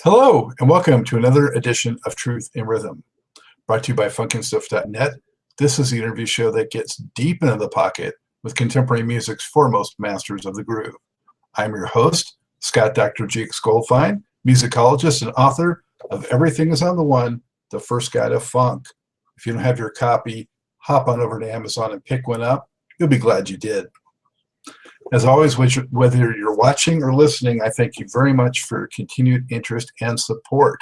Hello, and welcome to another edition of Truth in Rhythm, brought to you by funkinstuff.net. This is the interview show that gets deep into the pocket with contemporary music's foremost masters of the groove. I'm your host, Scott Dr. Goldfine, musicologist and author of Everything is on the One, the First Guide of Funk. If you don't have your copy, hop on over to Amazon and pick one up. You'll be glad you did. As always, whether you're watching or listening, I thank you very much for your continued interest and support.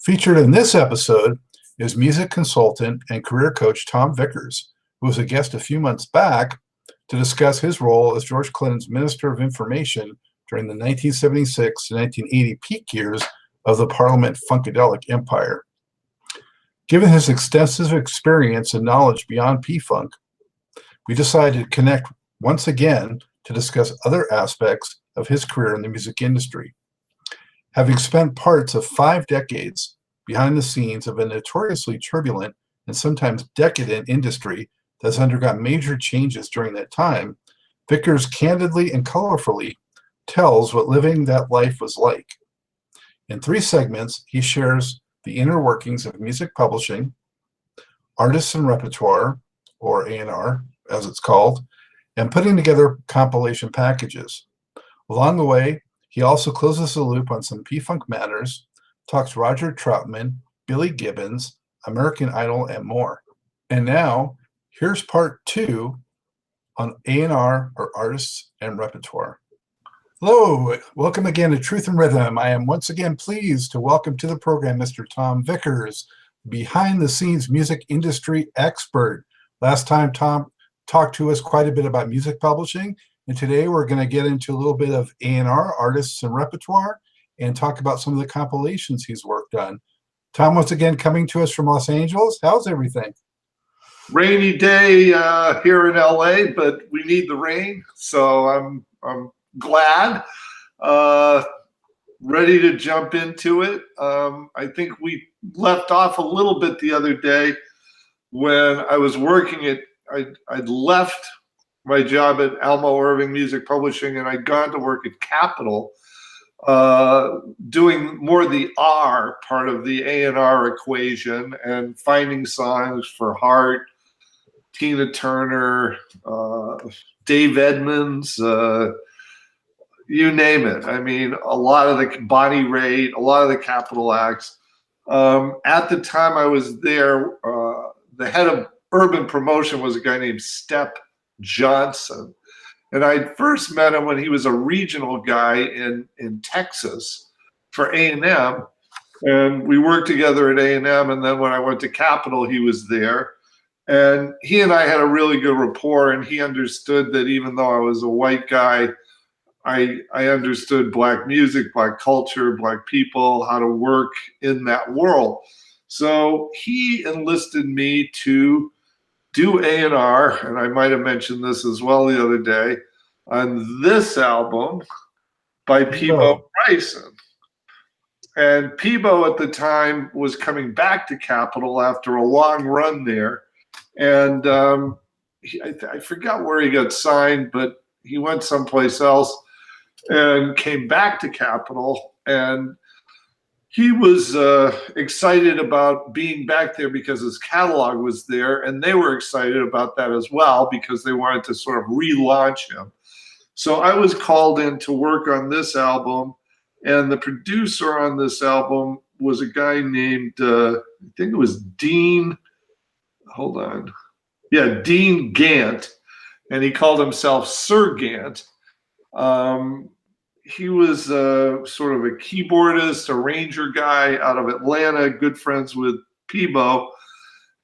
Featured in this episode is music consultant and career coach Tom Vickers, who was a guest a few months back to discuss his role as George Clinton's Minister of Information during the 1976 to 1980 peak years of the Parliament Funkadelic Empire. Given his extensive experience and knowledge beyond P-Funk, we decided to connect once again to discuss other aspects of his career in the music industry. Having spent parts of 5 decades behind the scenes of a notoriously turbulent and sometimes decadent industry that's undergone major changes during that time, Vickers candidly and colorfully tells what living that life was like. In 3 segments, he shares the inner workings of music publishing, artists and repertoire, or A&R, as it's called, and putting together compilation packages. Along the way, he also closes the loop on some P-Funk matters, talks Roger Troutman, Billy Gibbons, American Idol, and more. And now, here's part 2 on A&R, or artists and repertoire. Hello, welcome again to Truth in Rhythm. I am once again pleased to welcome to the program Mr. Tom Vickers, behind-the-scenes music industry expert. Last time, Tom talked to us quite a bit about music publishing, and today we're going to get into a little bit of A&R, artists and repertoire, and talk about some of the compilations he's worked on. Tom, once again, coming to us from Los Angeles. How's everything? Rainy day here in LA, but we need the rain, so I'm glad. Ready to jump into it. I think we left off a little bit the other day when I was working at I'd left my job at Almo Irving Music Publishing, and I'd gone to work at Capitol, doing more the R part of the A&R equation and finding songs for Hart, Tina Turner, Dave Edmunds, you name it. I mean, a lot of the Bonnie Raitt, a lot of the Capitol acts. At the time I was there, the head of urban promotion was a guy named Step Johnson. And I first met him when he was a regional guy in Texas for A&M. And we worked together at A&M. And then when I went to Capitol, he was there. And he and I had a really good rapport. And he understood that even though I was a white guy, I understood Black music, Black culture, Black people, how to work in that world. So he enlisted me to do A&R, and I might have mentioned this as well the other day, on this album by Peabo Bryson. And Peabo at the time was coming back to Capitol after a long run there. And I forgot where he got signed, but he went someplace else and came back to Capitol. And he was excited about being back there because his catalog was there, and they were excited about that as well because they wanted to sort of relaunch him. So I was called in to work on this album, and the producer on this album was a guy named, I think it was Dean, hold on. Yeah, Dean Gant, and he called himself Sir Gant. He was sort of a keyboardist, arranger guy out of Atlanta, good friends with Peabo.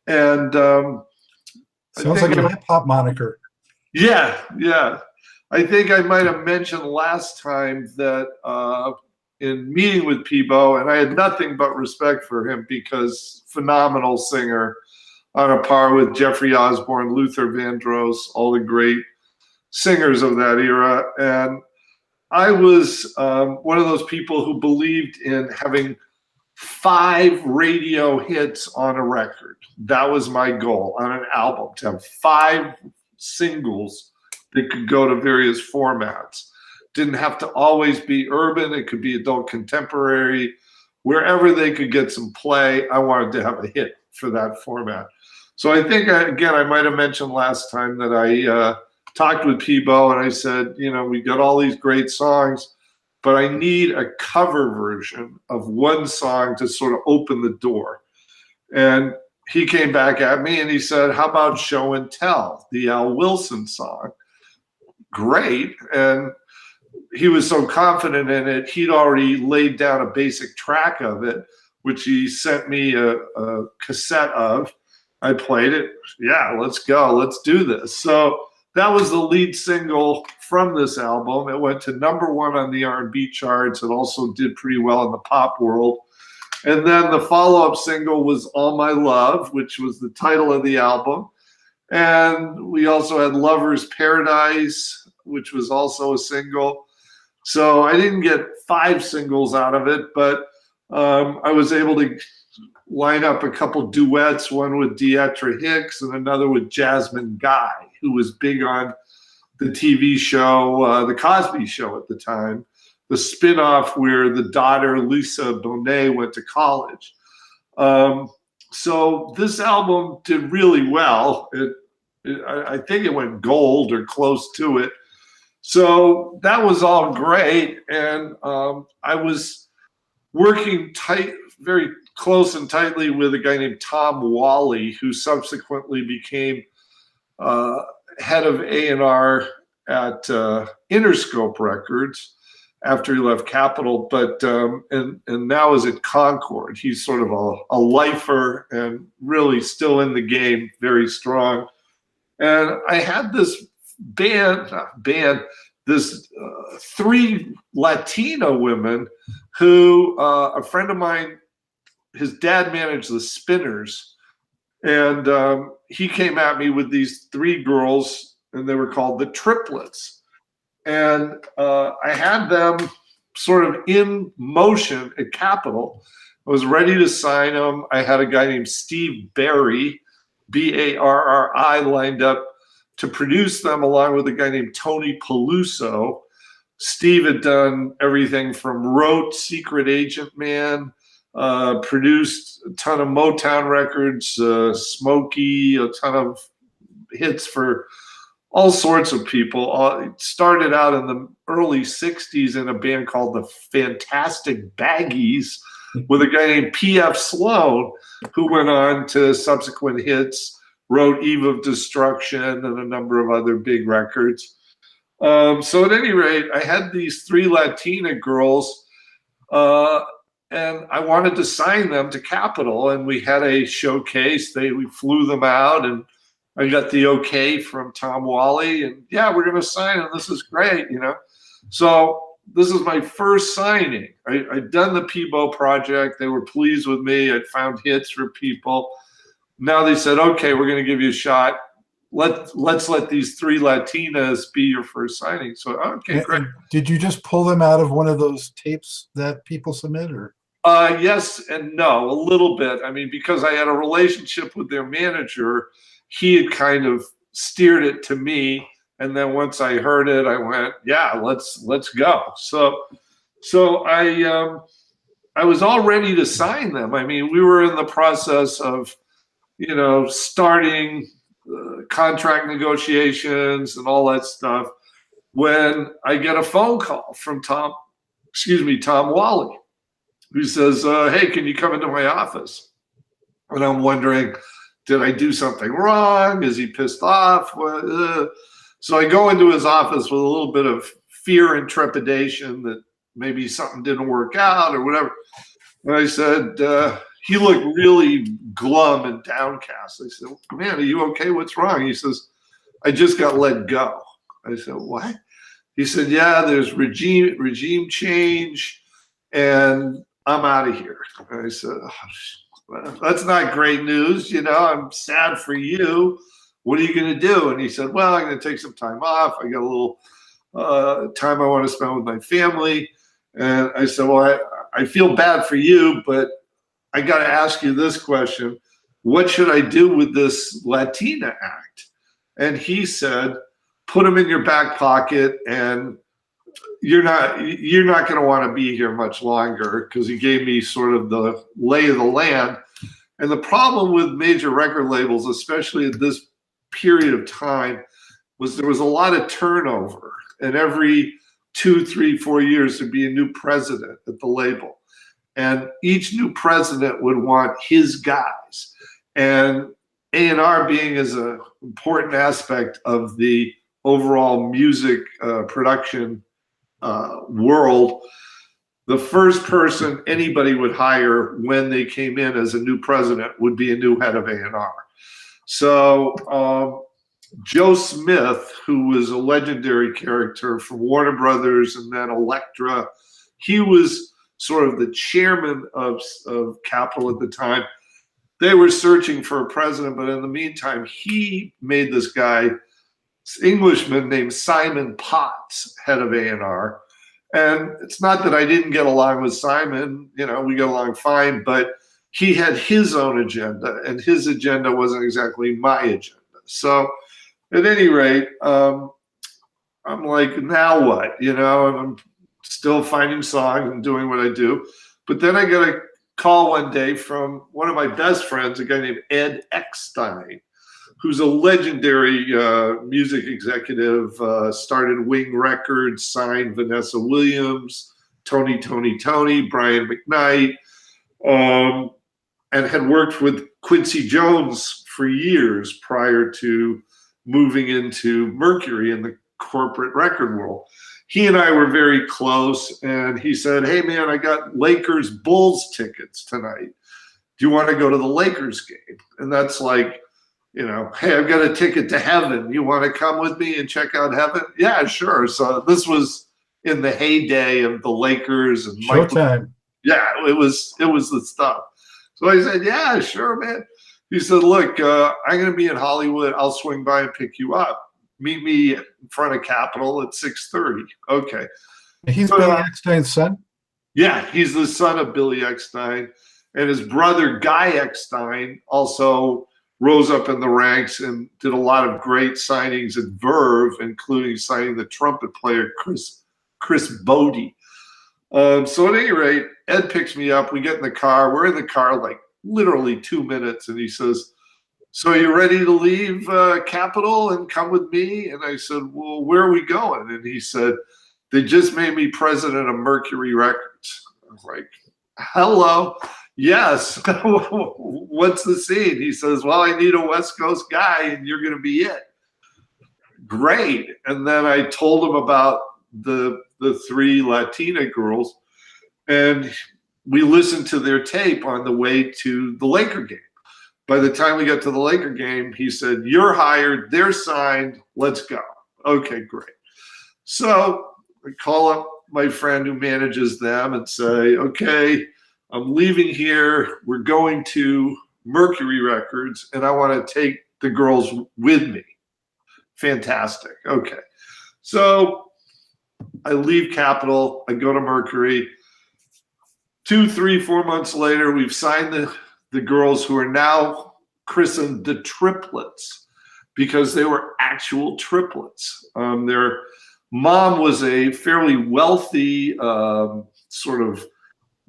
And sounds like a hip-hop moniker. Yeah. I think I might have mentioned last time that in meeting with Peabo, and I had nothing but respect for him because phenomenal singer, on a par with Jeffrey Osborne, Luther Vandross, all the great singers of that era. And I was one of those people who believed in having 5 radio hits on a record. That was my goal on an album, to have 5 singles that could go to various formats. didn't have to always be urban. It could be adult contemporary. Wherever they could get some play, I wanted to have a hit for that format. So I think, again, I might have mentioned last time that I talked with Peebo and I said, we got all these great songs, but I need a cover version of one song to sort of open the door. And he came back at me and he said, how about Show and Tell, the Al Wilson song? Great. And he was so confident in it, he'd already laid down a basic track of it, which he sent me a cassette of. I played it. Yeah, let's go. Let's do this. So that was the lead single from this album. It went to #1 on the R&B charts. It also did pretty well in the pop world. And then the follow-up single was All My Love, which was the title of the album. And we also had Lover's Paradise, which was also a single. So I didn't get 5 singles out of it, but I was able to line up a couple duets, one with Deetra Hicks and another with Jasmine Guy, who was big on the TV show, The Cosby Show at the time, the spinoff where the daughter, Lisa Bonet, went to college. So this album did really well. I think it went gold or close to it. So that was all great. And I was working very close and tightly with a guy named Tom Wally, who subsequently became head of A&R at Interscope Records after he left Capitol, but and now is at Concord. He's sort of a lifer and really still in the game, very strong. And I had this this 3 Latina women who, a friend of mine, his dad managed the Spinners, and he came at me with these 3 girls, and they were called the Triplets. And I had them sort of in motion at Capitol. I was ready to sign them. I had a guy named Steve Barry, Barri, lined up to produce them, along with a guy named Tony Peluso. Steve had done everything from wrote Secret Agent Man, produced a ton of Motown records, Smokey, a ton of hits for all sorts of people. It started out in the early 60s in a band called the Fantastic Baggies with a guy named P.F. Sloan, who went on to subsequent hits, wrote Eve of Destruction and a number of other big records. So at any rate, I had these 3 Latina girls, and I wanted to sign them to Capitol, and we had a showcase. We flew them out, and I got the okay from Tom Wally, and yeah, we're going to sign them. This is great, So this is my first signing. I'd done the Peebo project. They were pleased with me. I'd found hits for people. Now they said, okay, we're going to give you a shot. Let's let these 3 Latinas be your first signing. So, okay, great. Did you just pull them out of one of those tapes that people submit, or? Yes and no, a little bit. I mean, because I had a relationship with their manager, he had kind of steered it to me. And then once I heard it, I went, yeah, let's go. So I was all ready to sign them. I mean, we were in the process of, starting contract negotiations and all that stuff when I get a phone call from Tom Wally, who says, hey, can you come into my office? And I'm wondering, did I do something wrong? Is he pissed off? So I go into his office with a little bit of fear and trepidation that maybe something didn't work out or whatever. And I said, he looked really glum and downcast. I said, man, are you okay? What's wrong? He says, I just got let go. I said, what? He said, yeah, there's regime change, and I'm out of here. And I said, well, that's not great news. I'm sad for you. What are you going to do? And he said, well, I'm going to take some time off. I got a little time I want to spend with my family. And I said, well, I feel bad for you, but I got to ask you this question. What should I do with this Latina act? And he said, put them in your back pocket and you're not going to want to be here much longer, because he gave me sort of the lay of the land. And the problem with major record labels, especially at this period of time, was there was a lot of turnover, and every 2, 3, 4 years there'd be a new president at the label, and each new president would want his guys. And A&R being as an important aspect of the overall music production world, the first person anybody would hire when they came in as a new president would be a new head of A&R. So Joe Smith, who was a legendary character from Warner Brothers and then Elektra, he was sort of the chairman of Capitol at the time. They were searching for a president, but in the meantime, he made this guy, Englishman named Simon Potts, head of A&R. And it's not that I didn't get along with Simon, we got along fine, but he had his own agenda, and his agenda wasn't exactly my agenda. So at any rate, I'm like, now what? I'm still finding songs and doing what I do. But then I got a call one day from one of my best friends, a guy named Ed Eckstein, who's a legendary music executive, started Wing Records, signed Vanessa Williams, Tony, Brian McKnight, and had worked with Quincy Jones for years prior to moving into Mercury in the corporate record world. He and I were very close, and he said, "Hey man, I got Lakers Bulls tickets tonight. Do you want to go to the Lakers game?" And that's like, "Hey, I've got a ticket to heaven. You want to come with me and check out heaven?" Yeah, sure. So this was in the heyday of the Lakers and Showtime. Yeah, it was the stuff. So I said, "Yeah, sure, man." He said, "Look, I'm going to be in Hollywood. I'll swing by and pick you up. Meet me in front of Capitol at 6:30. Okay. He's Billy Eckstein's son? Yeah, he's the son of Billy Eckstein. And his brother, Guy Eckstein, also rose up in the ranks and did a lot of great signings at Verve, including signing the trumpet player Chris Bodie. So at any rate, Ed picks me up. We get in the car. We're in the car like literally 2 minutes. And he says, "So you ready to leave Capitol and come with me?" And I said, "Well, where are we going?" And he said, "They just made me president of Mercury Records." I was like, "Hello. Yes. What's the scene?" He says, "Well, I need a West Coast guy and you're going to be it." Great. And then I told him about the 3 Latina girls, and we listened to their tape on the way to the Laker game. By the time we got to the Laker game, he said, "You're hired. They're signed. Let's go." Okay, great. So I call up my friend who manages them and say, "Okay, I'm leaving here. We're going to Mercury Records, and I want to take the girls with me." Fantastic. Okay. So I leave Capitol. I go to Mercury. 2, 3, 4 months later, we've signed the girls, who are now christened the Triplets, because they were actual triplets. Their mom was a fairly wealthy sort of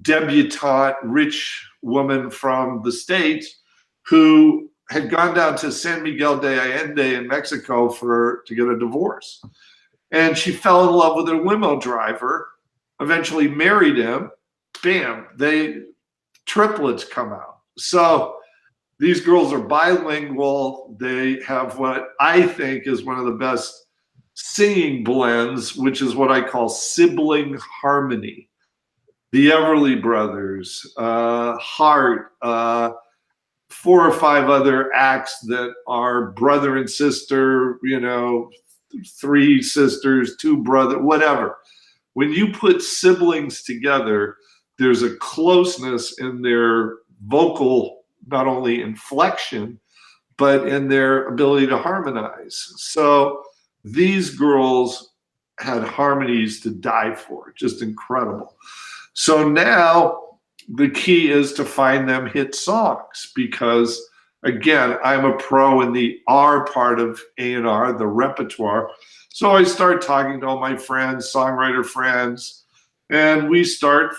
debutante, rich woman from the States who had gone down to San Miguel de Allende in Mexico to get a divorce. And she fell in love with a limo driver, eventually married him. Bam, triplets come out. So these girls are bilingual. They have what I think is one of the best singing blends, which is what I call sibling harmony. The Everly Brothers, Hart, 4 or 5 other acts that are brother and sister, 3 sisters, 2 brothers, whatever. When you put siblings together, there's a closeness in their vocal, not only inflection, but in their ability to harmonize. So these girls had harmonies to die for, just incredible. So now the key is to find them hit songs, because again, I'm a pro in the R part of A&R, the repertoire. So I start talking to all my friends, songwriter friends, and we start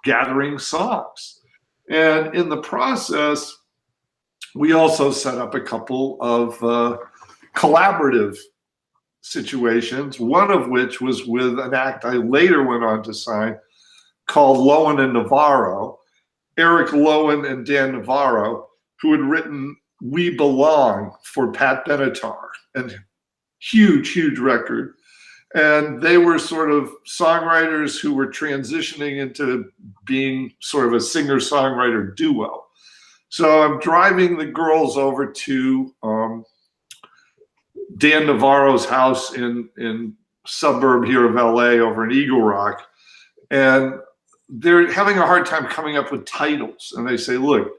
gathering songs. And in the process, we also set up a couple of collaborative situations, one of which was with an act I later went on to sign called Lowen and Navarro, Eric Lowen and Dan Navarro, who had written We Belong for Pat Benatar, and huge record. And they were sort of songwriters who were transitioning into being sort of a singer-songwriter duo. So I'm driving the girls over to Dan Navarro's house in suburb here of LA over in Eagle Rock. And they're having a hard time coming up with titles. And they say, look,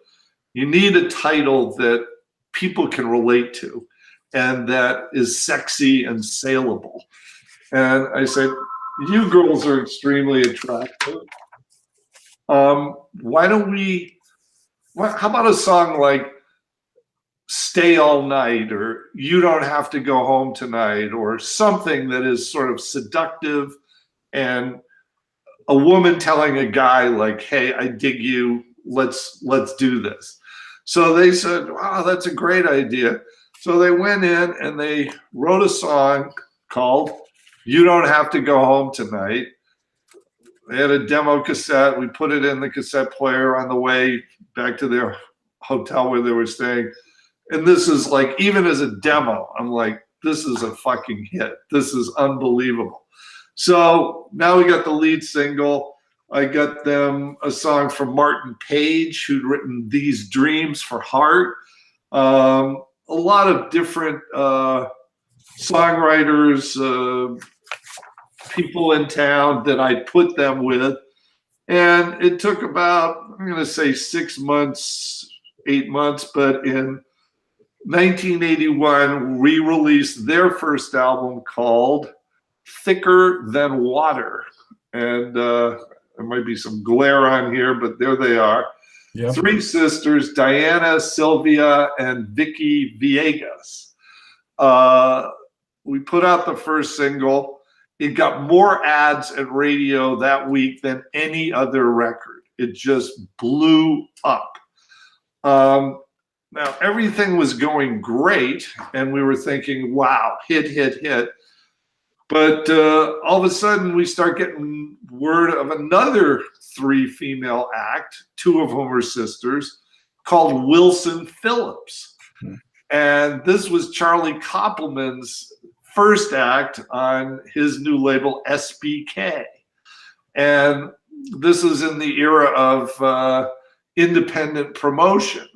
you need a title that people can relate to and that is sexy and saleable. And I said, you girls are extremely attractive. Why don't we, how about a song like Stay All Night, or You Don't Have to Go Home Tonight, or something that is sort of seductive and a woman telling a guy like, hey, I dig you, let's do this. So they said, wow, that's a great idea. So they went in and they wrote a song called You Don't Have to Go Home Tonight. They had a demo cassette. We put it in the cassette player on the way back to their hotel where they were staying. And this is like, even as a demo, I'm like, this is a fucking hit. This is unbelievable. So now we got the lead single. I got them a song from Martin Page, who'd written These Dreams for Heart. A lot of different songwriters, people in town that I put them with. And it took about, I'm going to say 6 months, 8 months, but in 1981, we released their first album called Thicker Than Water. And there might be some glare on here, but there they are. Yep. 3 sisters, Diana, Sylvia, and Vicky Villegas. We put out the first single. It got more ads at radio that week than any other record. It just blew up. Now, everything was going great, and we were thinking, wow, hit. But all of a sudden, we start getting word of another 3 female act, 2 of whom are sisters, called Wilson Phillips. And this was Charlie Koppelman's first act on his new label, SBK. And this is in the era of independent promotion.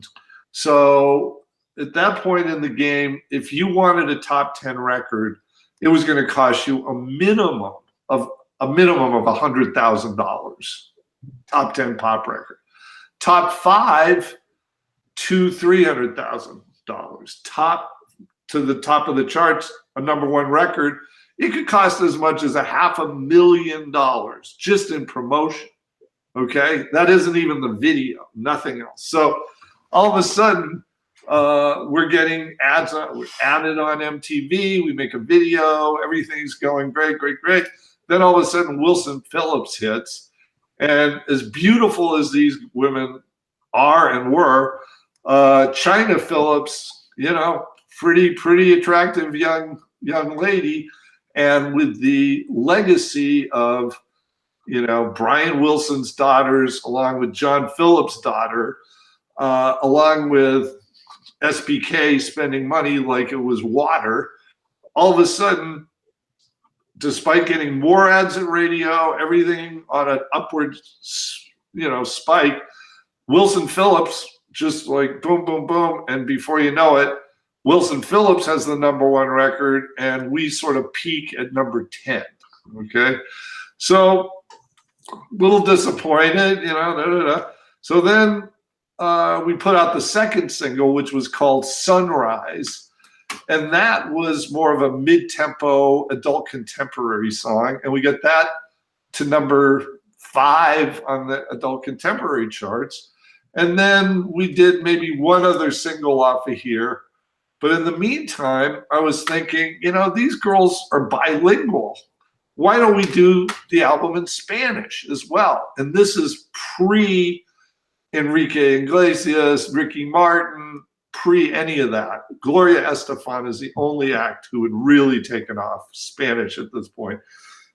So at that point in the game, if you wanted a top 10 record, it was going to cost you a minimum of $100,000. Top 10 pop record. Top 5 to $300,000. Top to the top of the charts, a #1 record. It could cost as much as $500,000 just in promotion. Okay, that isn't even the video, nothing else. So all of a sudden, we're getting ads we're added on MTV. We make a video. Everything's going great. Then all of a sudden, Wilson Phillips hits. And as beautiful as these women are and were, China Phillips, pretty attractive young lady. And with the legacy of, Brian Wilson's daughters, along with John Phillips' daughter, along with SBK spending money like it was water, all of a sudden, despite getting more ads at radio, everything on an upward, spike, Wilson Phillips just like boom, boom, boom. And before you know it, Wilson Phillips has the #1 record, and we sort of peak at number 10. Okay. So a little disappointed, So then we put out the second single, which was called Sunrise. And that was more of a mid-tempo adult contemporary song. And we got that to number 5 on the adult contemporary charts. And then we did maybe one other single off of here But in the meantime, I was thinking, these girls are bilingual. Why don't we do the album in Spanish as well? And this is pre Enrique Iglesias, Ricky Martin, pre any of that. Gloria Estefan is the only act who had really taken off Spanish at this point.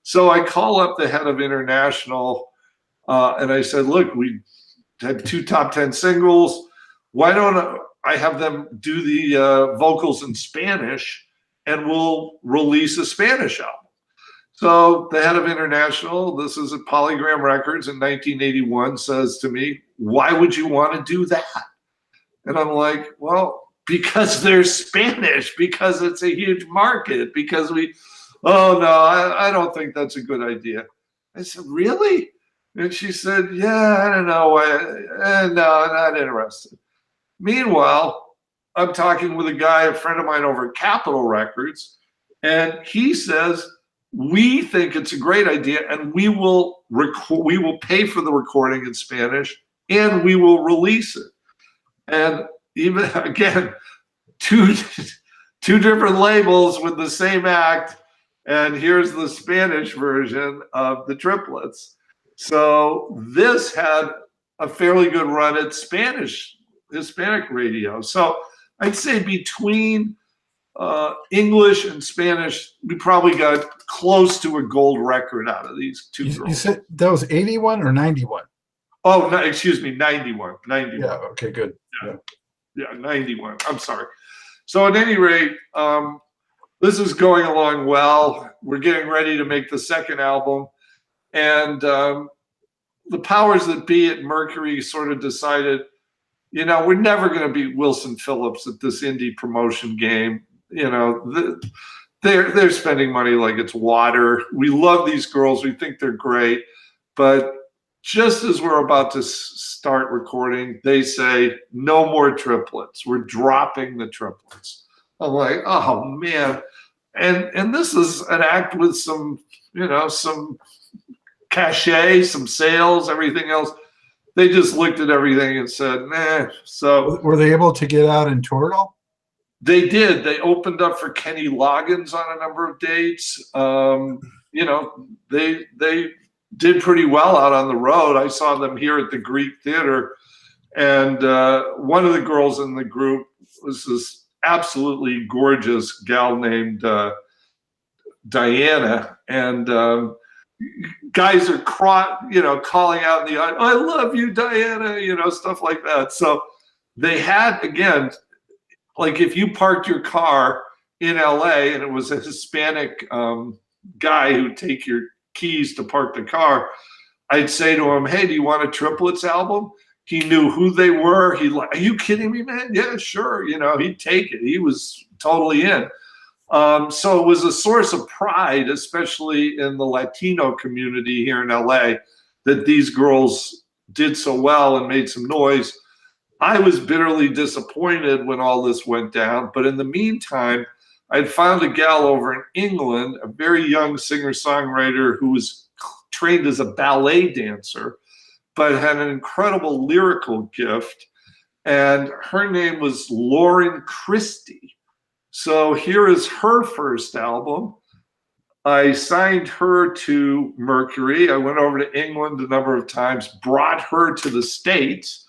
So I call up the head of international and I said, look, we had 2 top 10 singles. Why don't I have them do the vocals in Spanish and we'll release a Spanish album? So the head of international, this is at Polygram Records in 1981, says to me, why would you want to do that? And I'm like, well, because they're Spanish, because it's a huge market, because oh, no, I don't think that's a good idea. I said, really? And she said, yeah, I don't know. No, I'm not interested. Meanwhile, I'm talking with a friend of mine over at Capitol Records, and he says, we think it's a great idea, and we will pay for the recording in Spanish, and we will release it. And even again, two different labels with the same act, and here's the Spanish version of the Triplets. So this had a fairly good run at Hispanic radio. So I'd say between English and Spanish, we probably got close to a gold record out of these 2 girls. You said that was 81 or 91? Oh, no, excuse me, 91. Yeah, okay, good. Yeah, 91. I'm sorry. So at any rate, this is going along well. We're getting ready to make the second album. And the powers that be at Mercury sort of decided, we're never going to beat Wilson Phillips at this indie promotion game. They're spending money like it's water. We love these girls. We think they're great. But just as we're about to start recording, they say, no more Triplets. We're dropping the Triplets. I'm like, oh, man. And this is an act with some cachet, some sales, everything else. They just looked at everything and said, nah. So were they able to get out and tour at all? They did. They opened up for Kenny Loggins on a number of dates. They did pretty well out on the road. I saw them here at the Greek Theater, and one of the girls in the group was this absolutely gorgeous gal named Diana, and guys are calling out in the audience, I love you, Diana, stuff like that. So they had, again, like if you parked your car in LA and it was a Hispanic guy who'd take your keys to park the car, I'd say to him, hey, do you want a Triplets album? He knew who they were. Are you kidding me, man? Yeah, sure. He'd take it. He was totally in. So it was a source of pride, especially in the Latino community here in LA, that these girls did so well and made some noise. I was bitterly disappointed when all this went down, but in the meantime, I'd found a gal over in England, a very young singer-songwriter who was trained as a ballet dancer, but had an incredible lyrical gift, and her name was Lauren Christie. So here is her first album. I signed her to Mercury. I went over to England a number of times, brought her to the States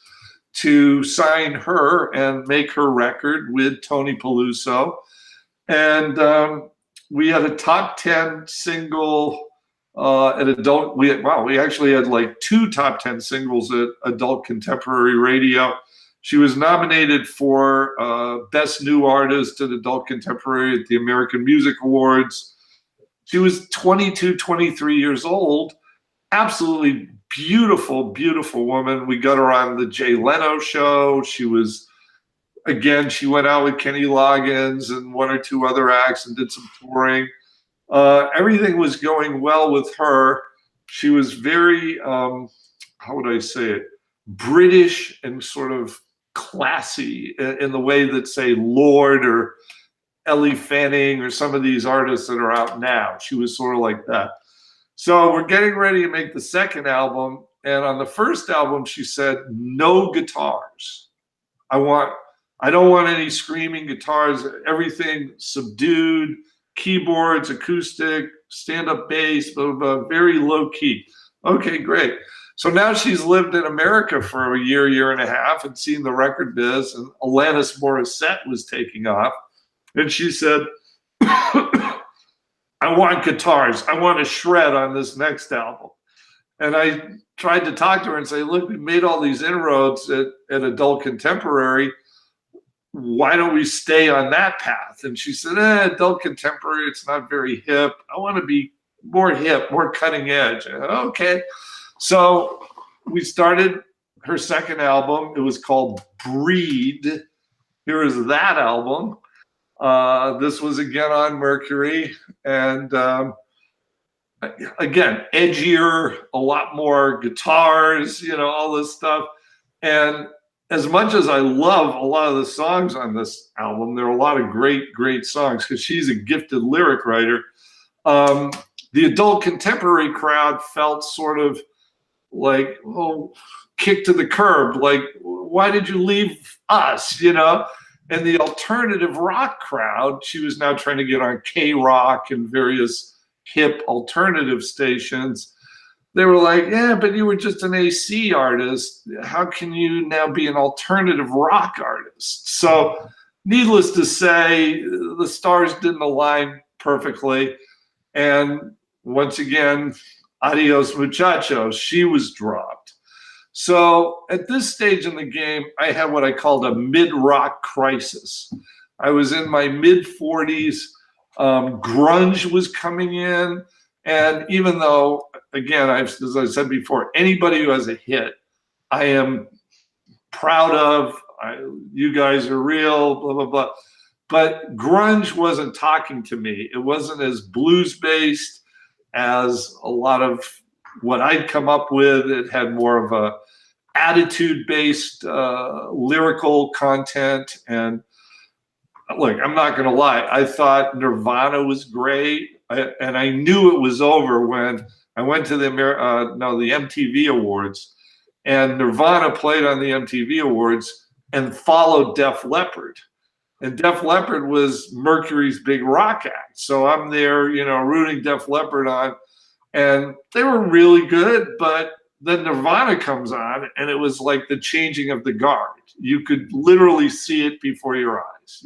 to sign her and make her record with Tony Peluso. And we had a top 10 single at adult. We actually had like 2 top 10 singles at Adult Contemporary Radio. She was nominated for Best New Artist at Adult Contemporary at the American Music Awards. She was 22, 23 years old. Absolutely beautiful, beautiful woman. We got her on the Jay Leno show. She went out with Kenny Loggins and 1 or 2 other acts and did some touring. Everything was going well with her. She was very, how would I say it, British and sort of classy in the way that, say, Lorde or Ellie Fanning or some of these artists that are out now. She was sort of like that. So we're getting ready to make the second album. And on the first album, she said, no guitars. I want I don't want any screaming guitars, everything subdued, keyboards, acoustic, stand-up bass, blah, blah, blah, very low key. Okay, great. So now she's lived in America for a year and a half and seen the record biz, and Alanis Morissette was taking off. And she said, I want guitars. I want to shred on this next album. And I tried to talk to her and say, look, we made all these inroads at adult contemporary. Why don't we stay on that path? And she said, adult contemporary, it's not very hip. I want to be more hip, more cutting edge. Okay. So we started her second album. It was called Breed. Here is that album. This was again on Mercury. And again, edgier, a lot more guitars, all this stuff. And as much as I love a lot of the songs on this album, there are a lot of great, great songs because she's a gifted lyric writer. The adult contemporary crowd felt sort of like, oh, kicked to the curb. Like, why did you leave us, And the alternative rock crowd, she was now trying to get on K-Rock and various hip alternative stations. They were like, yeah, but you were just an AC artist. How can you now be an alternative rock artist? So needless to say, the stars didn't align perfectly. And once again, adios muchachos, she was dropped. So at this stage in the game, I had what I called a mid-rock crisis. I was in my mid-40s. Grunge was coming in. And even though, again, as I said before, anybody who has a hit, I am proud of. You guys are real, blah, blah, blah. But grunge wasn't talking to me. It wasn't as blues-based as a lot of what I'd come up with. It had more of a attitude-based lyrical content. And look, I'm not going to lie. I thought Nirvana was great. And I knew it was over when I went to the MTV Awards, and Nirvana played on the MTV Awards and followed Def Leppard. And Def Leppard was Mercury's big rock act. So I'm there, rooting Def Leppard on. And they were really good, but then Nirvana comes on, and it was like the changing of the guard. You could literally see it before your eyes,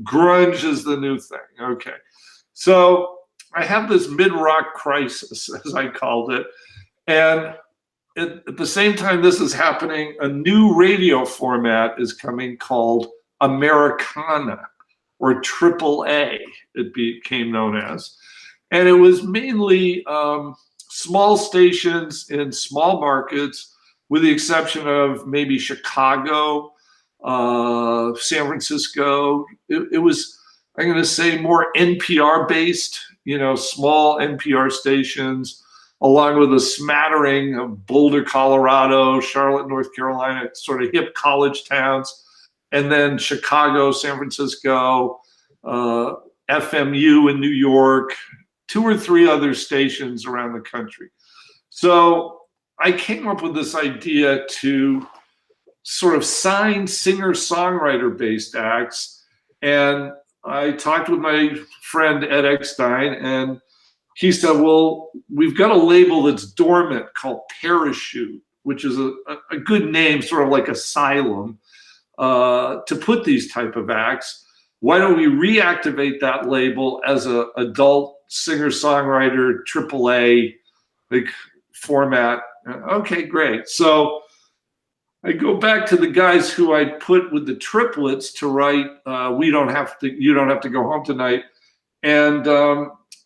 Grunge is the new thing. Okay. So I have this mid-rock crisis, as I called it. And at the same time this is happening, a new radio format is coming called Americana, or Triple A, it became known as. And it was mainly small stations in small markets, with the exception of maybe Chicago, San Francisco. It was, I'm going to say, more NPR-based, small NPR stations, along with a smattering of Boulder, Colorado, Charlotte, North Carolina, sort of hip college towns, and then Chicago, San Francisco, FMU in New York, 2 or 3 other stations around the country. So I came up with this idea to sort of sign singer-songwriter-based acts, and I talked with my friend Ed Eckstein, and he said, well, we've got a label that's dormant called Parachute, which is a good name, sort of like Asylum, to put these type of acts. Why don't we reactivate that label as an adult singer-songwriter, AAA format? Okay, great. So I go back to the guys who I put with the Triplets to write You Don't Have to Go Home Tonight. And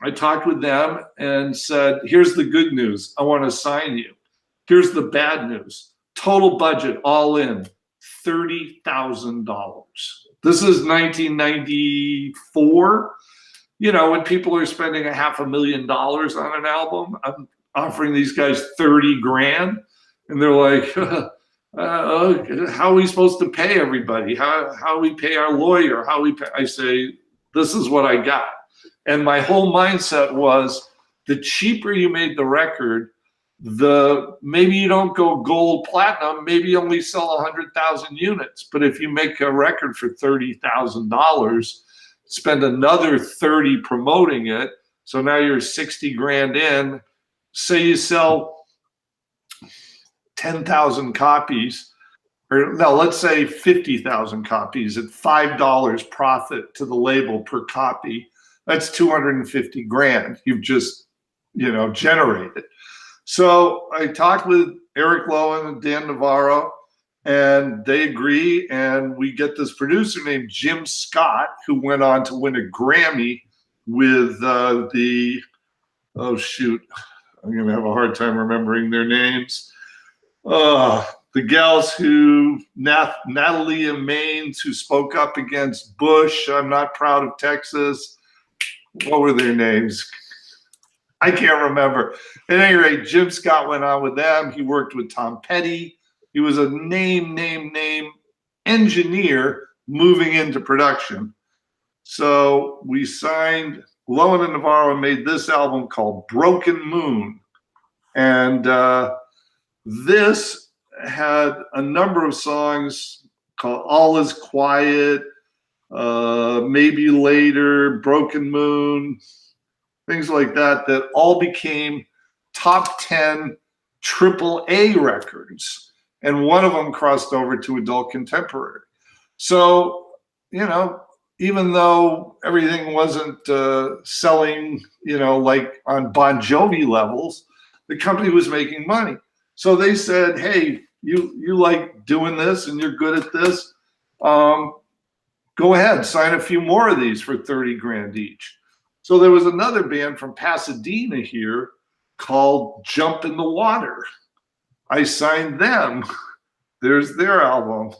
I talked with them and said, here's the good news. I want to sign you. Here's the bad news. Total budget, all in, $30,000. This is 1994. When people are spending $500,000 on an album, I'm offering these guys 30 grand. And they're like, how are we supposed to pay everybody? How we pay our lawyer? I say, this is what I got. And my whole mindset was, the cheaper you made the record, maybe you don't go gold, platinum, maybe you only sell 100,000 units. But if you make a record for $30,000, spend another 30 promoting it, so now you're 60 grand in. Say you sell 10,000 copies, or no, let's say 50,000 copies at $5 profit to the label per copy. That's 250 grand you've just, generated. So I talked with Eric Lowen and Dan Navarro, and they agree, and we get this producer named Jim Scott, who went on to win a Grammy with I'm going to have a hard time remembering their names. The gals Natalie Maines, who spoke up against Bush, I'm Not Proud of Texas. What were their names? I can't remember. At any rate, Jim Scott went on with them. He worked with Tom Petty. He was a name engineer moving into production. So we signed Lowen and Navarro and made this album called Broken Moon. And this had a number of songs called All Is Quiet, Maybe Later, Broken Moon, things like that, that all became top 10 AAA records. And one of them crossed over to adult contemporary. So, even though everything wasn't selling, like on Bon Jovi levels, the company was making money. So they said, hey, you like doing this and you're good at this. Go ahead, sign a few more of these for 30 grand each. So there was another band from Pasadena here called Jump in the Water. I signed them. There's their album.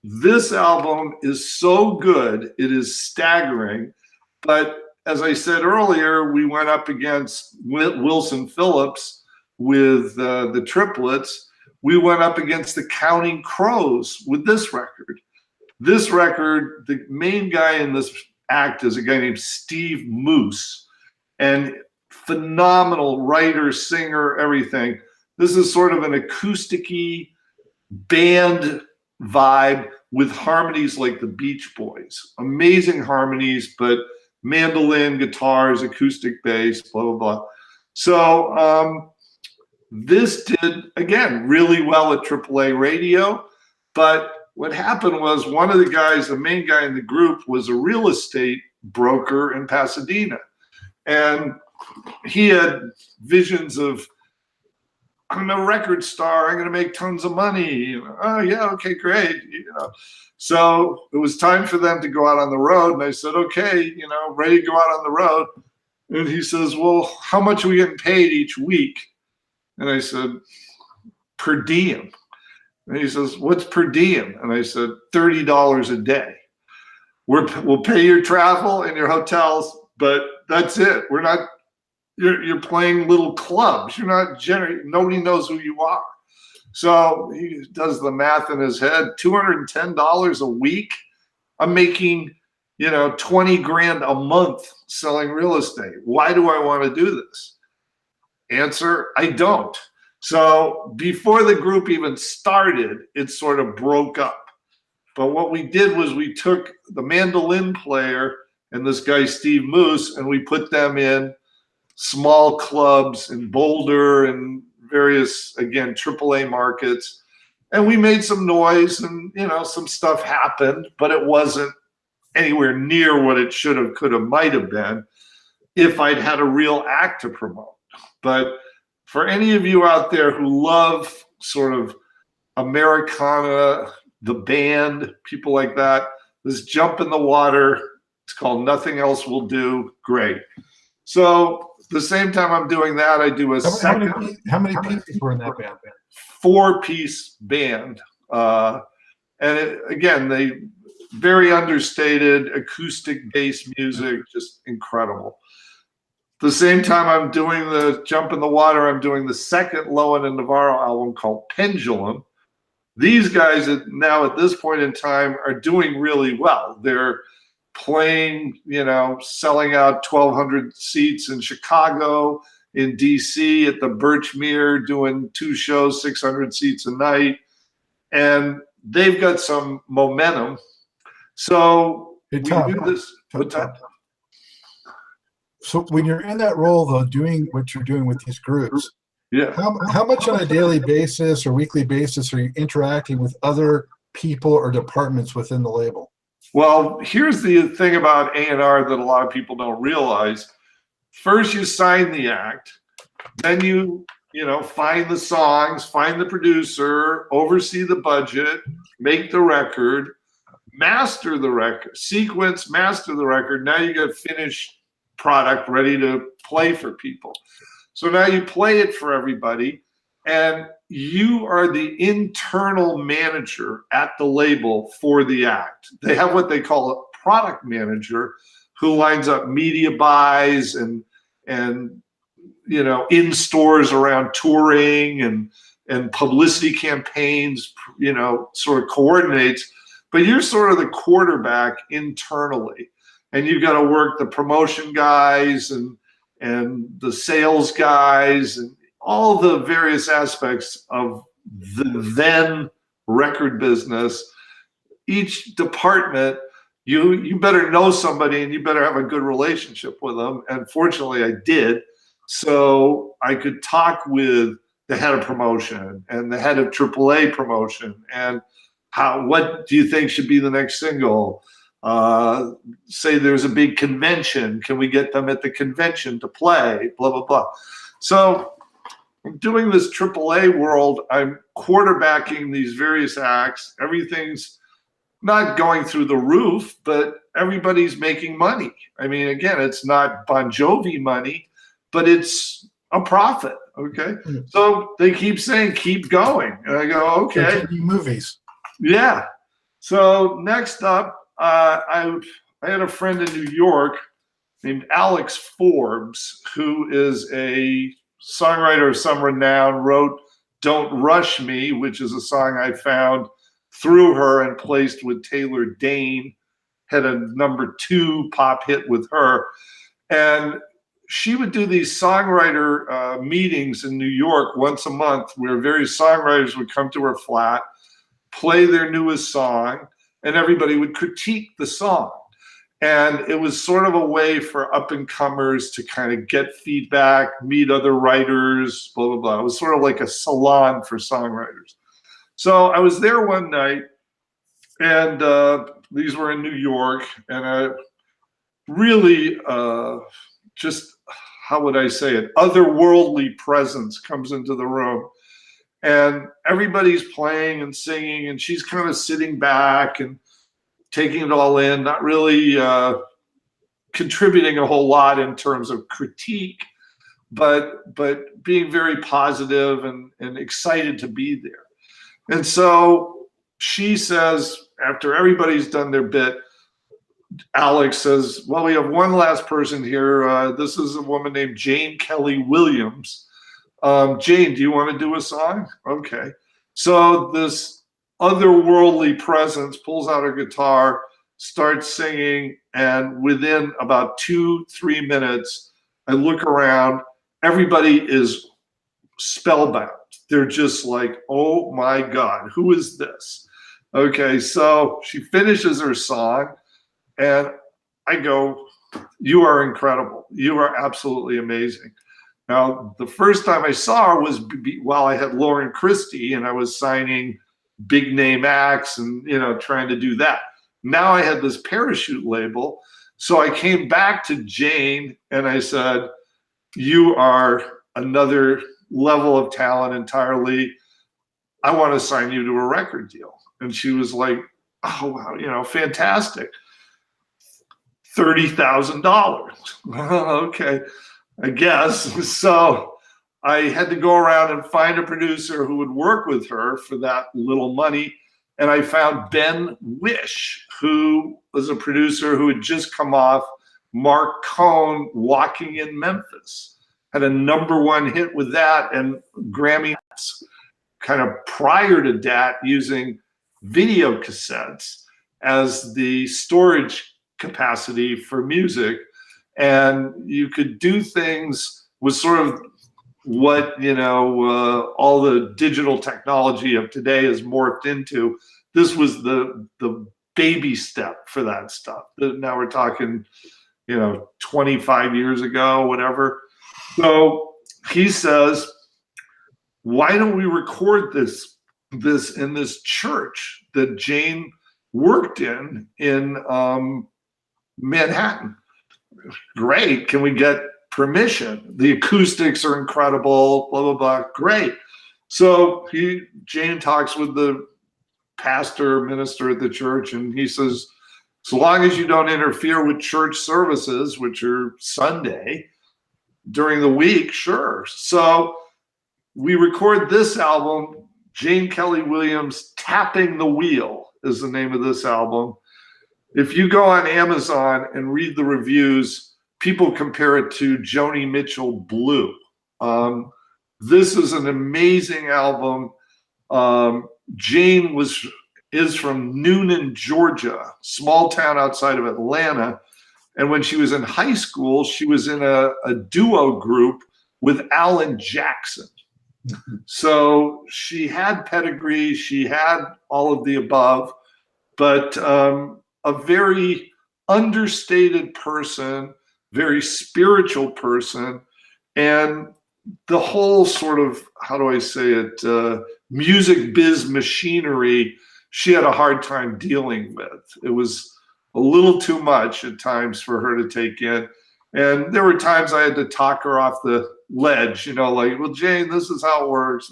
This album is so good, it is staggering. But as I said earlier, we went up against Wilson Phillips with the Triplets. We went up against the Counting Crows with this record. This record, the main guy in this act is a guy named Steve Moose, and phenomenal writer, singer, everything. This is sort of an acoustic-y band vibe with harmonies like the Beach Boys. Amazing harmonies, but mandolin, guitars, acoustic bass, blah, blah, blah. So this did, again, really well at AAA radio. But what happened was one of the guys, the main guy in the group, was a real estate broker in Pasadena. And he had visions of, I'm a record star, I'm going to make tons of money. Oh, yeah, okay, great. So it was time for them to go out on the road. And I said, okay, ready to go out on the road. And he says, well, how much are we getting paid each week? And I said, per diem. And he says, what's per diem? And I said, $30 a day. We'll pay your travel and your hotels, but that's it. We're not, you're playing little clubs. You're not nobody knows who you are. So he does the math in his head, $210 a week. I'm making, 20 grand a month selling real estate. Why do I want to do this? Answer, I don't. So before the group even started, it sort of broke up. But what we did was we took the mandolin player and this guy, Steve Moose, and we put them in small clubs in Boulder and various, again, AAA markets. And we made some noise and, some stuff happened, but it wasn't anywhere near what it should have, could have, might have been if I'd had a real act to promote. But for any of you out there who love sort of Americana, the band, people like that, this Jump in the Water, it's called Nothing Else Will Do. Great. So at the same time I'm doing that, I do a How many pieces were in that band? 4-piece band. And again, they very understated acoustic bass music, just incredible. At the same time I'm doing the Jump in the Water, I'm doing the second Lowen and Navarro album called Pendulum. These guys now at this point in time are doing really well. They're playing, selling out 1,200 seats in Chicago in DC at the Birchmere doing 2 shows, 600 seats a night. And they've got some momentum. So Hey, we Tom, do this. So when you're in that role, though, doing what you're doing with these groups, Yeah. how much on a daily basis or weekly basis are you interacting with other people or departments within the label? Well, here's the thing about A&R that a lot of people don't realize. First, you sign the act, then you find the songs, find the producer, oversee the budget, make the record, master the record, sequence, master the record. Now you got finished product ready to play for people. So now you play it for everybody, and you are the internal manager at the label for the act. They have what they call a product manager who lines up media buys and in stores around touring and publicity campaigns, sort of coordinates. But you're sort of the quarterback internally, and you've got to work the promotion guys and the sales guys and all the various aspects of the then record business. Each department, you better know somebody and you better have a good relationship with them. And fortunately, I did. So I could talk with the head of promotion and the head of AAA promotion and what do you think should be the next single? Say there's a big convention. Can we get them at the convention to play? Blah, blah, blah. So I'm doing this AAA world. I'm quarterbacking these various acts. Everything's not going through the roof, but everybody's making money. I mean, again, it's not Bon Jovi money, but it's a profit. Okay. So they keep saying, keep going. And I go, okay. Movies. Yeah. So next up, I had a friend in New York named Alex Forbes, who is a songwriter of some renown, wrote Don't Rush Me, which is a song I found through her and placed with Taylor Dane, had a #2 pop hit with her. And she would do these songwriter meetings in New York once a month where various songwriters would come to her flat, play their newest song, and everybody would critique the song. And it was sort of a way for up-and-comers to kind of get feedback, meet other writers, blah, blah, blah. It was sort of like a salon for songwriters. So I was there one night, and these were in New York, and I really just, how would I say it, otherworldly presence comes into the room. And everybody's playing and singing, and she's kind of sitting back and taking it all in, not really contributing a whole lot in terms of critique, but being very positive and excited to be there. And so she says, after everybody's done their bit, Alex says, well, we have one last person here. This is a woman named Jane Kelly Williams. Jane, do you want to do a song? Okay. So this otherworldly presence pulls out a guitar, starts singing, and within about 2-3 minutes, I look around, everybody is spellbound. They're just like, oh my God, who is this? Okay, so she finishes her song, and I go, you are incredible. You are absolutely amazing. Now, the first time I saw her was while I had Lauren Christie, and I was signing big name acts and, trying to do that. Now I had this parachute label. So I came back to Jane and I said, you are another level of talent entirely. I want to sign you to a record deal. And she was like, oh, wow, fantastic. $30,000. Okay, I guess. So I had to go around and find a producer who would work with her for that little money. And I found Ben Wish, who was a producer who had just come off Mark Cohn Walking in Memphis. Had a #1 hit with that and Grammy kind of prior to that, using video cassettes as the storage capacity for music. And you could do things was sort of what, all the digital technology of today is morphed into. This was the baby step for that stuff. Now we're talking, 25 years ago, whatever. So he says, why don't we record this in this church that Jane worked in Manhattan? Great. Can we get permission? The acoustics are incredible, blah, blah, blah. Great. So Jane talks with the minister at the church, and he says, so long as you don't interfere with church services, which are Sunday, during the week, sure. So we record this album, Jane Kelly Williams, Tapping the Wheel is the name of this album. If you go on Amazon and read the reviews, people compare it to Joni Mitchell Blue. This is an amazing album. Jane is from Noonan, Georgia, small town outside of Atlanta. And when she was in high school, she was in a duo group with Alan Jackson. So she had pedigree, she had all of the above, but a very understated person, very spiritual person, and the whole sort of, how do I say it, music biz machinery, she had a hard time dealing with. It was a little too much at times for her to take in. And there were times I had to talk her off the ledge, like, well, Jane, this is how it works.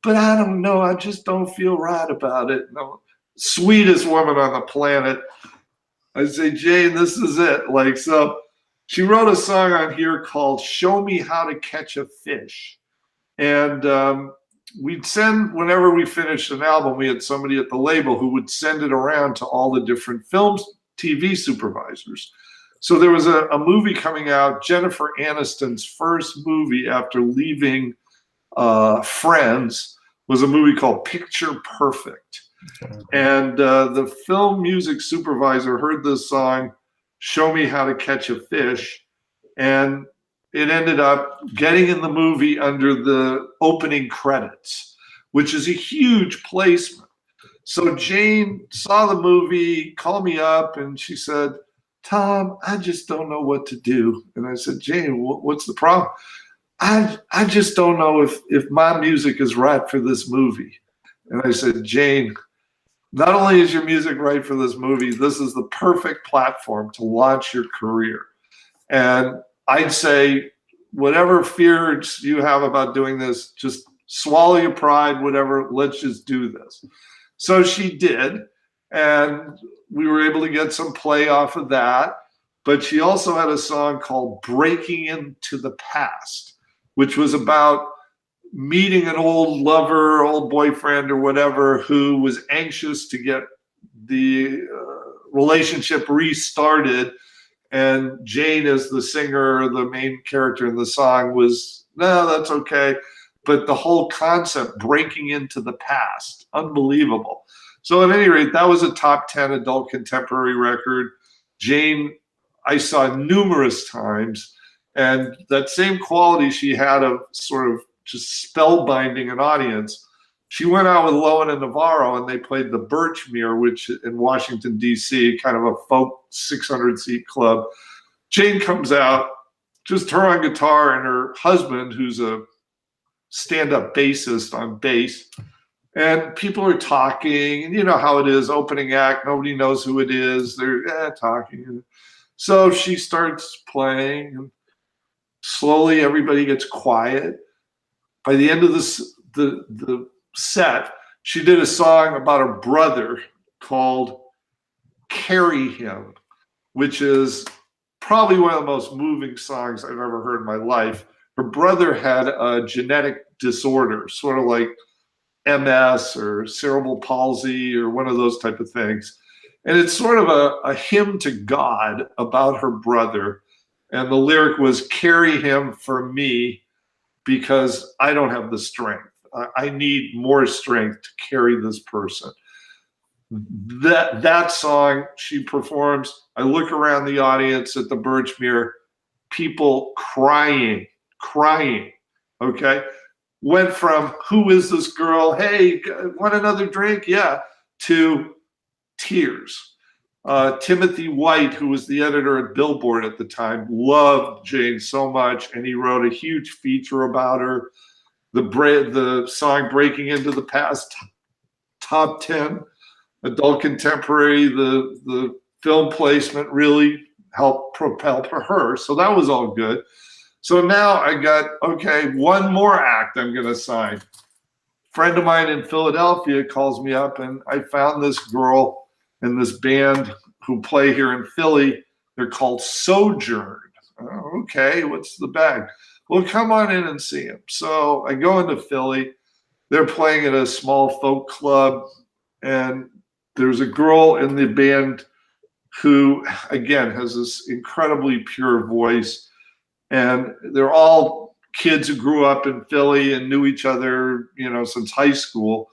But I don't know. I just don't feel right about it. No, sweetest woman on the planet. I say, Jane, this is it. Like, so she wrote a song on here called Show Me How to Catch a Fish. And we'd send, whenever we finished an album, we had somebody at the label who would send it around to all the different films, TV supervisors. So there was a movie coming out, Jennifer Aniston's first movie after leaving Friends was a movie called Picture Perfect. Okay. And the film music supervisor heard this song, Show Me How to Catch a Fish, and it ended up getting in the movie under the opening credits, which is a huge placement. So Jane saw the movie, called me up, and she said, Tom, I just don't know what to do. And I said, Jane, what's the problem? I just don't know if my music is right for this movie. And I said, Jane, not only is your music right for this movie, this is the perfect platform to launch your career. And I'd say, whatever fears you have about doing this, just swallow your pride, whatever, let's just do this. So she did. And we were able to get some play off of that. But she also had a song called Breaking Into the Past, which was about meeting an old lover, old boyfriend or whatever, who was anxious to get the relationship restarted. And Jane, as the singer, the main character in the song, was, no, that's okay. But the whole concept, breaking into the past, unbelievable. So at any rate, that was a top 10 adult contemporary record. Jane, I saw numerous times, and that same quality she had of sort of just spellbinding an audience. She went out with Lowen and Navarro, and they played the Birchmere, which in Washington, D.C., kind of a folk 600-seat club. Jane comes out, just her on guitar and her husband, who's a stand-up bassist on bass. And people are talking, and you know how it is, opening act, nobody knows who it is. They're talking. So she starts playing, and slowly everybody gets quiet. By the end of the set, she did a song about her brother called Carry Him, which is probably one of the most moving songs I've ever heard in my life. Her brother had a genetic disorder, sort of like MS or cerebral palsy or one of those type of things. And it's sort of a hymn to God about her brother. And the lyric was, carry him for me because I don't have the strength. I need more strength to carry this person. That song she performs, I look around the audience at the Birchmere, people crying crying, okay? Went from, who is this girl? Hey, want another drink? Yeah, to tears. Timothy White, who was the editor at Billboard at the time, loved Jane so much, and he wrote a huge feature about her. The song "Breaking Into the Past" top 10 adult contemporary. The film placement really helped propel her. So that was all good. So now I got, okay, one more act I'm going to sign. Friend of mine in Philadelphia calls me up, and I found this girl in this band who play here in Philly. They're called Sojourn. Oh, okay, what's the bag? Well, come on in and see him. So I go into Philly. They're playing at a small folk club, and there's a girl in the band who, again, has this incredibly pure voice. And they're all kids who grew up in Philly and knew each other, since high school.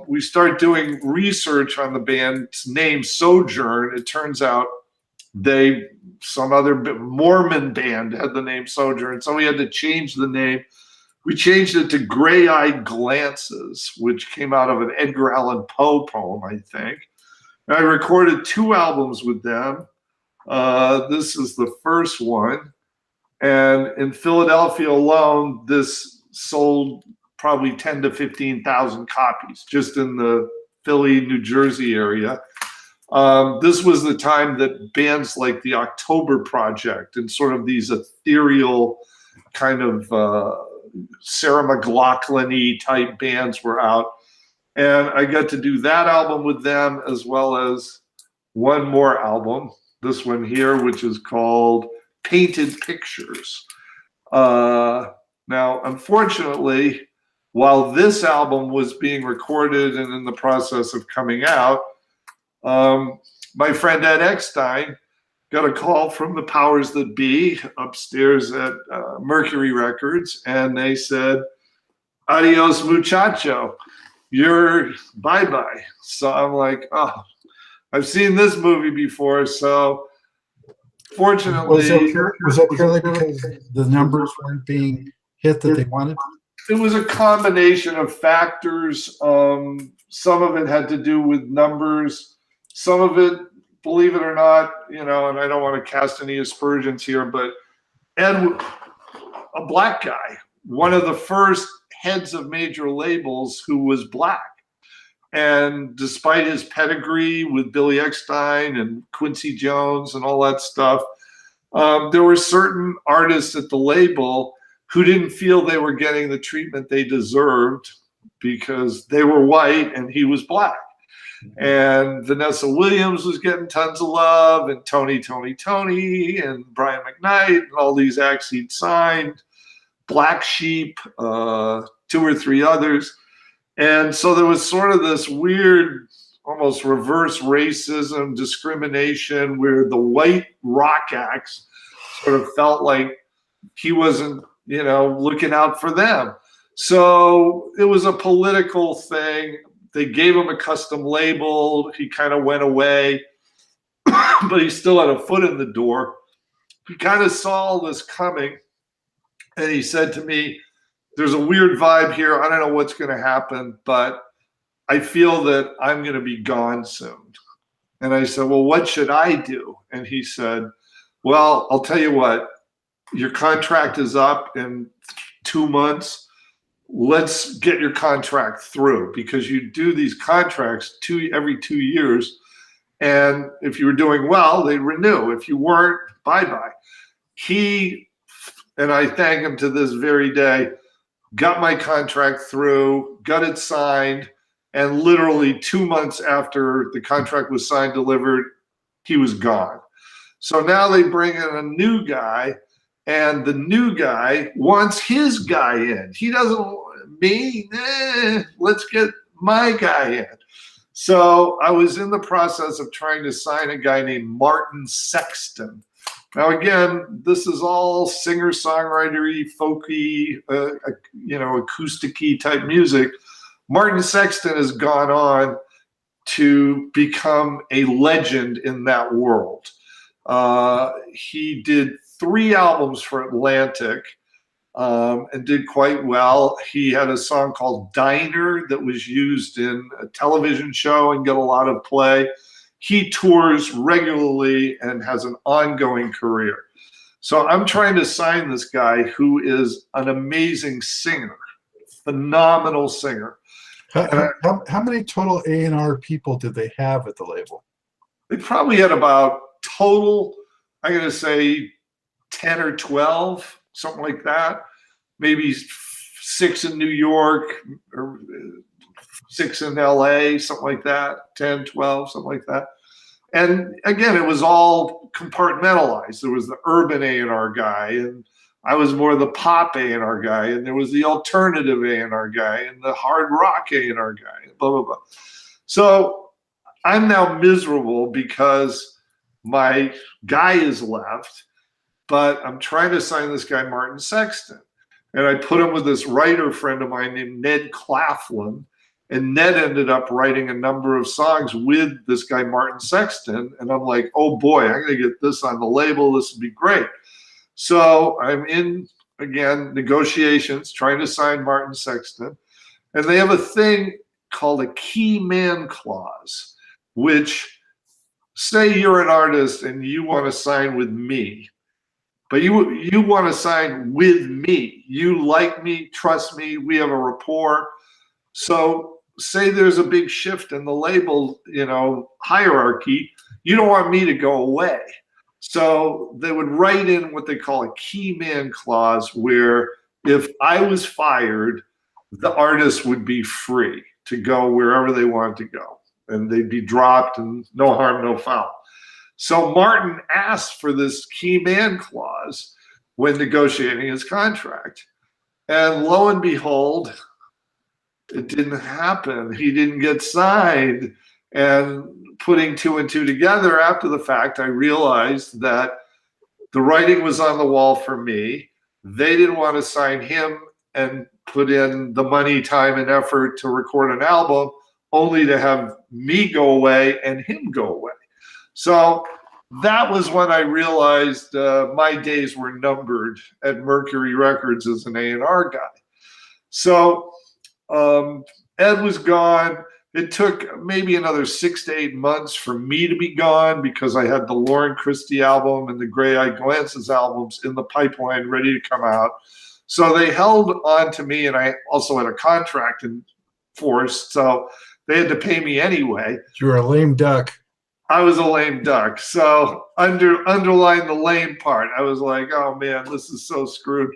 We start doing research on the band's name, Sojourn. It turns out some other Mormon band had the name Sojourn, so we had to change the name. We changed it to Gray-Eyed Glances, which came out of an Edgar Allan Poe poem, I think. And I recorded 2 albums with them. This is the first one. And in Philadelphia alone, this sold probably 10 to 15,000 copies just in the Philly, New Jersey area. This was the time that bands like the October Project and sort of these ethereal kind of Sarah McLachlan-y type bands were out. And I got to do that album with them, as well as one more album, this one here, which is called Painted Pictures. Now, unfortunately, while this album was being recorded and in the process of coming out, my friend Ed Eckstein got a call from the powers that be upstairs at Mercury Records, and they said, adios muchacho, you're bye-bye. So I'm like, oh, I've seen this movie before, so fortunately. Was that purely because the numbers weren't being hit that they wanted? It was a combination of factors. Some of it had to do with numbers. Some of it, believe it or not, and I don't want to cast any aspersions here, but Ed, a black guy, one of the first heads of major labels who was black. And despite his pedigree with Billy Eckstein and Quincy Jones and all that stuff, there were certain artists at the label who didn't feel they were getting the treatment they deserved because they were white and he was black. And Vanessa Williams was getting tons of love, and Tony, and Brian McKnight, and all these acts he'd signed, Black Sheep, 2 or 3 others. And so there was sort of this weird, almost reverse racism, discrimination, where the white rock acts sort of felt like he wasn't, looking out for them. So it was a political thing. They gave him a custom label. He kind of went away, but he still had a foot in the door. He kind of saw all this coming, and he said to me, there's a weird vibe here. I don't know what's going to happen, but I feel that I'm going to be gone soon. And I said, well, what should I do? And he said, well, I'll tell you what, your contract is up in 2 months. Let's get your contract through, because you do these contracts every 2 years. And if you were doing well, they renew. If you weren't, bye-bye. He, and I thank him to this very day, got my contract through, got it signed, and literally 2 months after the contract was signed, delivered, he was gone. So now they bring in a new guy, and the new guy wants his guy in. He doesn't want me. Let's get my guy in. So I was in the process of trying to sign a guy named Martin Sexton. Now, again, this is all singer-songwritery, folky, acoustic-y type music. Martin Sexton has gone on to become a legend in that world. He did 3 albums for Atlantic. and did quite well. He had a song called Diner that was used in a television show and got a lot of play. He tours regularly and has an ongoing career. So I'm trying to sign this guy who is an amazing singer, phenomenal singer. How many total A&R people did they have at the label? They probably had about total, I'm going to say 10 or 12, something like that. Maybe 6 in New York or 6 in LA, something like that. 10, 12, something like that. And again, it was all compartmentalized. There was the urban A&R guy, and I was more the pop A&R guy, and there was the alternative A&R guy, and the hard rock A&R guy, blah, blah, blah. So I'm now miserable because my guy is left, but I'm trying to sign this guy, Martin Sexton. And I put him with this writer friend of mine named Ned Claflin. And Ned ended up writing a number of songs with this guy, Martin Sexton. And I'm like, oh boy, I'm going to get this on the label. This would be great. So I'm in, again, negotiations, trying to sign Martin Sexton. And they have a thing called a key man clause, which say you're an artist and you want to sign with me. But you want to sign with me. You like me, trust me, we have a rapport. So say there's a big shift in the label, hierarchy, you don't want me to go away. So they would write in what they call a key man clause, where if I was fired, the artist would be free to go wherever they wanted to go. And they'd be dropped and no harm, no foul. So Martin asked for this key man clause when negotiating his contract. And lo and behold, it didn't happen. He didn't get signed. And putting 2 and 2 together after the fact, I realized that the writing was on the wall for me. They didn't want to sign him and put in the money, time, and effort to record an album, only to have me go away and him go away. So that was when I realized my days were numbered at Mercury Records as an A&R guy. So Ed was gone. It took maybe another 6 to 8 months for me to be gone because I had the Lauren Christie album and the Gray Eyed Glances albums in the pipeline ready to come out. So they held on to me, and I also had a contract in force, so they had to pay me anyway. You were a lame duck. I was a lame duck. So underline the lame part. I was like, oh man, this is so screwed.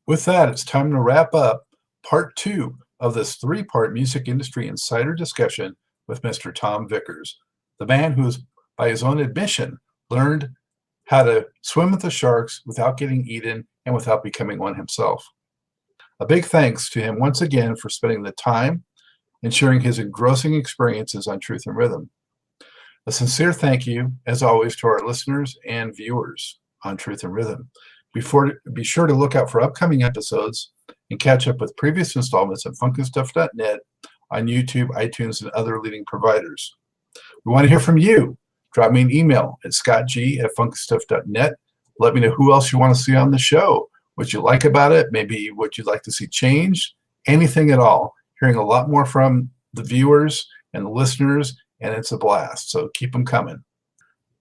With that, it's time to wrap up part 2 of this 3-part music industry insider discussion with Mr. Tom Vickers, the man who has, by his own admission, learned how to swim with the sharks without getting eaten and without becoming one himself. A big thanks to him once again for spending the time and sharing his engrossing experiences on Truth and Rhythm. A sincere thank you, as always, to our listeners and viewers on Truth and Rhythm. Be sure to look out for upcoming episodes and catch up with previous installments at funkinstuff.net on YouTube, iTunes, and other leading providers. We want to hear from you. Drop me an email at scottg@funkinstuff.net. Let me know who else you want to see on the show, what you like about it, maybe what you'd like to see changed, anything at all. Hearing a lot more from the viewers and the listeners, and it's a blast, so keep them coming.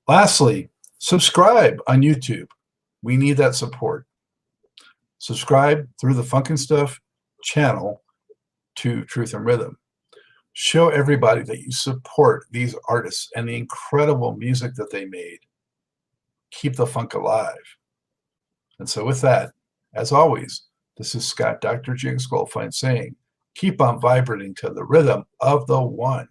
Lastly, subscribe on YouTube. We need that support. Subscribe through the Funkin' Stuff channel to Truth and Rhythm. Show everybody that you support these artists and the incredible music that they made. Keep the funk alive. And so with that, as always, this is Scott Dr. Jigs Goldfine saying, keep on vibrating to the rhythm of the one.